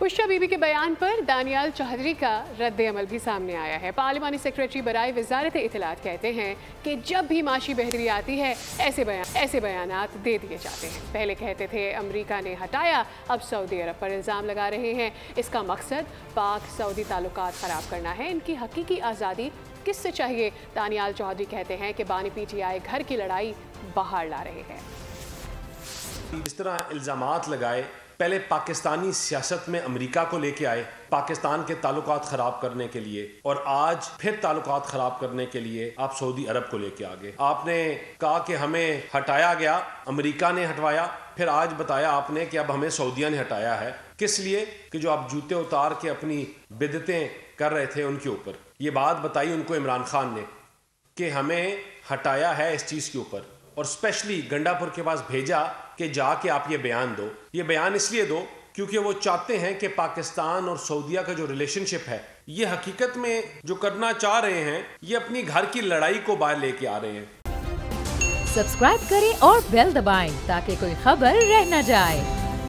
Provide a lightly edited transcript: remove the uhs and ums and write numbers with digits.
पुष्टा बीबी के बयान पर दानियाल चौधरी का रद्द अमल भी सामने आया है। पार्लिमानी सेक्रेटरी बराए वजारत इत्तलात कहते हैं कि जब भी माशी बहरी आती है ऐसे बयानात दे दिए जाते हैं। पहले कहते थे अमेरिका ने हटाया, अब सऊदी अरब पर इल्ज़ाम लगा रहे हैं। इसका मकसद पाक सऊदी ताल्लुकात ख़राब करना है। इनकी हकीकी आज़ादी किससे चाहिए? दानियाल चौधरी कहते हैं कि बानी पीटीआई घर की लड़ाई बाहर ला रहे हैं। इस तरह इल्ज़ामात लगाए, पहले पाकिस्तानी सियासत में अमेरिका को लेके आए पाकिस्तान के ताल्लुकात ख़राब करने के लिए, और आज फिर ताल्लुकात ख़राब करने के लिए आप सऊदी अरब को लेके आ गए। आपने कहा कि हमें हटाया गया, अमेरिका ने हटवाया, फिर आज बताया आपने कि अब हमें सऊदिया ने हटाया है। किस लिए? कि जो आप जूते उतार के अपनी बिदतें कर रहे थे उनके ऊपर। ये बात बताई उनको इमरान खान ने कि हमें हटाया है इस चीज़ के ऊपर, और स्पेशली गंडापुर के पास भेजा कि जाके आप ये बयान दो। ये बयान इसलिए दो क्योंकि वो चाहते हैं कि पाकिस्तान और सऊदीया का जो रिलेशनशिप है, ये हकीकत में जो करना चाह रहे हैं, ये अपनी घर की लड़ाई को बाहर लेके आ रहे हैं। सब्सक्राइब करें और बेल दबाएं ताकि कोई खबर रह न जाए।